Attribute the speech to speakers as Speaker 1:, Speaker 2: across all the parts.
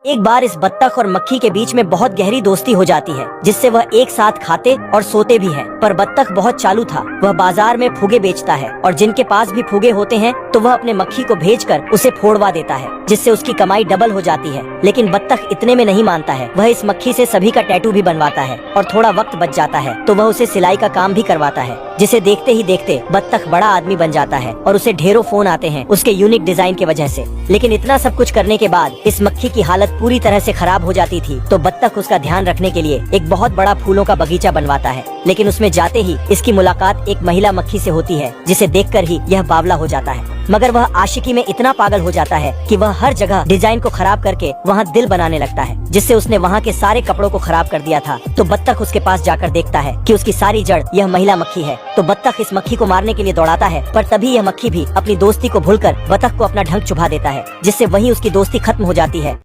Speaker 1: एक बार इस बत्तख और मक्खी के बीच में बहुत गहरी दोस्ती हो जाती है, जिससे वह एक साथ खाते और सोते भी हैं। पर बत्तख बहुत चालू था। वह बाजार में फुगे बेचता है और जिनके पास भी फुगे होते हैं तो वह अपने मक्खी को भेजकर उसे फोड़वा देता है, जिससे उसकी कमाई डबल हो जाती है। लेकिन बत्तख इतने में नहीं मानता है। वह इस मक्खी से सभी का टैटू भी बनवाता है और थोड़ा वक्त बच जाता है तो वह उसे सिलाई का काम भी करवाता है, जिसे देखते ही देखते बत्तख बड़ा आदमी बन जाता है और उसे ढेरों फोन आते हैं उसके यूनिक डिजाइन की वजह से। लेकिन इतना सब कुछ करने के बाद इस मक्खी की हालत पूरी तरह से खराब हो जाती थी, तो बत्तख उसका ध्यान रखने के लिए एक बहुत बड़ा फूलों का बगीचा बनवाता है। लेकिन उसमें जाते ही इसकी मुलाकात एक महिला मक्खी से होती है, जिसे देखकर ही यह बावला हो जाता है। मगर वह आशिकी में इतना पागल हो जाता है कि वह हर जगह डिजाइन को खराब करके वहाँ दिल बनाने लगता है, जिससे उसने वहाँ के सारे कपड़ों को खराब कर दिया था। तो बत्तख उसके पास जाकर देखता है कि उसकी सारी जड़ यह महिला मक्खी है। तो बत्तख इस मक्खी को मारने के लिए दौड़ाता है, पर तभी यह मक्खी भी अपनी दोस्ती को भूलकर बत्तख को अपना ढंग चुभा देता है, जिससे वहीं उसकी दोस्ती खत्म हो जाती है।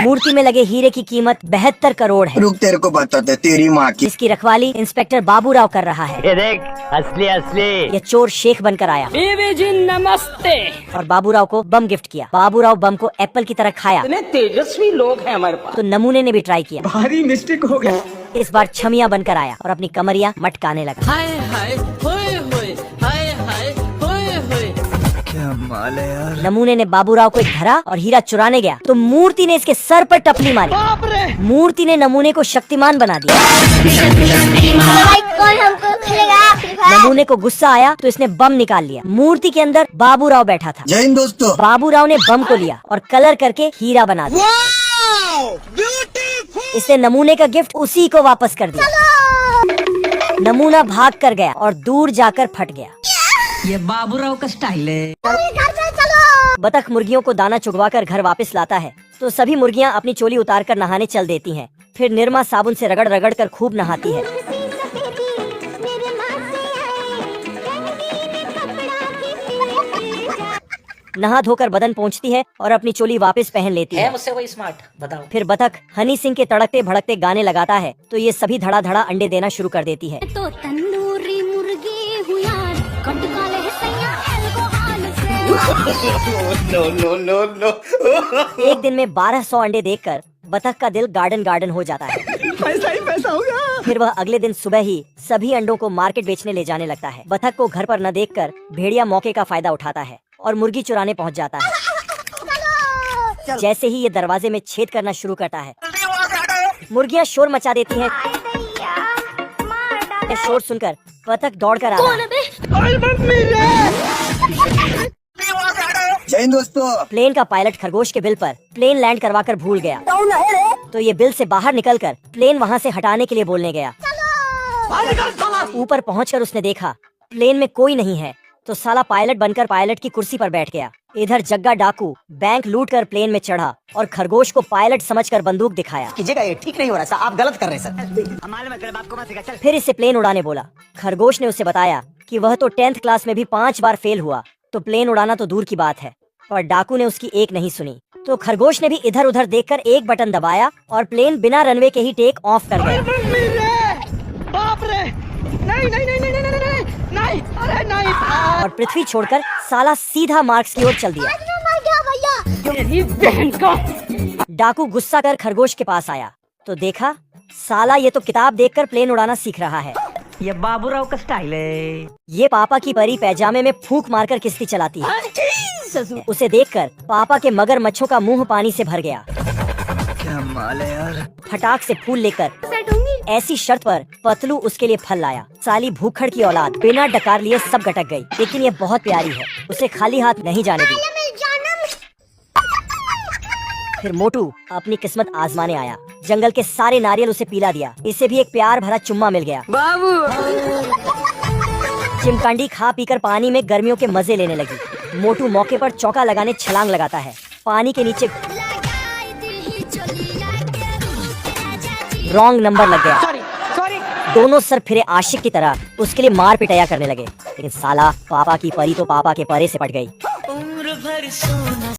Speaker 1: मूर्ति में लगे हीरे की कीमत 72 करोड़ है।
Speaker 2: रुक, तेरे को बताते तेरी माँ की।
Speaker 1: इसकी रखवाली इंस्पेक्टर बाबूराव कर रहा है।
Speaker 3: ये देख, असली असली।
Speaker 1: ये चोर शेख बनकर आया।
Speaker 4: बीवी जी नमस्ते।
Speaker 1: और बाबूराव को बम गिफ्ट किया। बाबूराव बम को एप्पल की तरह खाया।
Speaker 4: इतने तेजस्वी लोग हैं हमारे पास।
Speaker 1: तो नमूने ने भी ट्राई किया।
Speaker 2: भारी मिस्टेक हो गया।
Speaker 1: इस बार छमिया बनकर आया और अपनी कमरिया मटकाने लगा।
Speaker 4: हाय हाय होए होए, हाय हाय होए होए।
Speaker 2: क्या माल है यार।
Speaker 1: नमूने ने बाबूराव को एक धरा और हीरा चुराने गया तो मूर्ति ने इसके सर पर टपली मारी।
Speaker 4: बाप रे।
Speaker 1: मूर्ति ने नमूने को शक्तिमान बना दिया। नमूने को गुस्सा आया तो इसने बम निकाल लिया। मूर्ति के अंदर बाबूराव बैठा था।
Speaker 2: जय हिंद दोस्तों।
Speaker 1: बाबूराव ने बम को लिया और कलर करके हीरा बना दिया। इसने नमूने का गिफ्ट उसी को वापस कर दिया। नमूना भाग कर गया और दूर जाकर फट गया।
Speaker 4: ये बाबूराव का स्टाइल है।
Speaker 1: बतख मुर्गियों को दाना चुगवाकर घर वापस लाता है तो सभी मुर्गियां अपनी चोली उतारकर नहाने चल देती हैं। फिर निरमा साबुन से रगड़ रगड़ कर खूब नहाती है। नहा धोकर बदन पोंछती है और अपनी चोली वापस पहन लेती है।
Speaker 4: मुझसे कोई स्मार्ट बताओ।
Speaker 1: फिर बतख हनी सिंह के तड़कते भड़कते गाने लगाता है तो ये सभी धड़ा धड़ा अंडे देना शुरू कर देती है।
Speaker 5: तो तंदूरी मुर्गी हुई यार, कटकाले है सैया अल्कोहल से।
Speaker 2: No no no no.
Speaker 1: एक दिन में 1200 अंडे देखकर बतख का दिल गार्डन गार्डन हो जाता है।
Speaker 2: पैसा ही पैसा होगा।
Speaker 1: फिर वह अगले दिन सुबह ही सभी अंडों को मार्केट बेचने ले जाने लगता है। बतख को घर पर न देखकर भेड़िया मौके का फायदा उठाता है और मुर्गी चुराने पहुंच जाता है। जैसे ही ये दरवाजे में छेद करना शुरू करता है, मुर्गियां शोर मचा देती हैं। ये शोर सुनकर बतख दौड़कर आता है।
Speaker 2: जय हिंद दोस्तों।
Speaker 1: प्लेन का पायलट खरगोश के बिल पर प्लेन लैंड करवाकर भूल गया तो ये बिल से बाहर निकलकर प्लेन वहाँ से हटाने के लिए बोलने गया। ऊपर पहुंचकर उसने देखा प्लेन में कोई नहीं है तो साला पायलट बनकर पायलट की कुर्सी पर बैठ गया। इधर जग्गा डाकू बैंक लूट कर प्लेन में चढ़ा और खरगोश को पायलट समझकर बंदूक दिखाया।
Speaker 3: कीजिएगा, ये ठीक नहीं हो रहा सर, आप गलत कर रहे हैं सर।
Speaker 1: फिर इससे प्लेन उड़ाने बोला। खरगोश ने उसे बताया कि वह तो 10th क्लास में भी 5 बार फेल हुआ तो प्लेन उड़ाना तो दूर की बात है। पर डाकू ने उसकी एक नहीं सुनी तो खरगोश ने भी इधर उधर देखकर एक बटन दबाया और प्लेन बिना रनवे के ही टेक ऑफ कर गया।
Speaker 4: बाप रे। नहीं नहीं नहीं नहीं नहीं नहीं नहीं, अरे नहीं।
Speaker 1: और पृथ्वी छोड़कर साला सीधा मार्क्स की ओर चल दिया।
Speaker 4: तेरी बहन का।
Speaker 1: डाकू गुस्सा कर खरगोश के पास आया तो देखा साला ये तो किताब देखकर प्लेन उड़ाना सीख रहा है।
Speaker 4: ये बाबूराव का स्टाइल है।
Speaker 1: ये पापा की परी पैजामे में फूंक मारकर किस्ती चलाती है। उसे देखकर पापा के मगरमच्छों का मुंह पानी से भर गया।
Speaker 2: क्या माल है यार।
Speaker 1: फटाक से फूल लेकर ऐसी शर्त पर पतलू उसके लिए फल लाया। साली भूखड़ की औलाद बिना डकार लिए सब गटक गई, लेकिन ये बहुत प्यारी है, उसे खाली हाथ नहीं जाने दी। फिर मोटू अपनी किस्मत आजमाने आया। जंगल के सारे नारियल उसे पीला दिया। इसे भी एक प्यार भरा चुम्मा मिल गया।
Speaker 4: बाबू।
Speaker 1: चिमकांडी खा पीकर पानी में गर्मियों के मजे लेने लगी। मोटू मौके पर चौका लगाने छलांग लगाता है। पानी के नीचे रॉन्ग नंबर लग गया।
Speaker 4: Sorry sorry.
Speaker 1: दोनों सर फिरे आशिक की तरह उसके लिए मार पिटाया करने लगे, लेकिन साला पापा की परी तो पापा के परे से पट गई।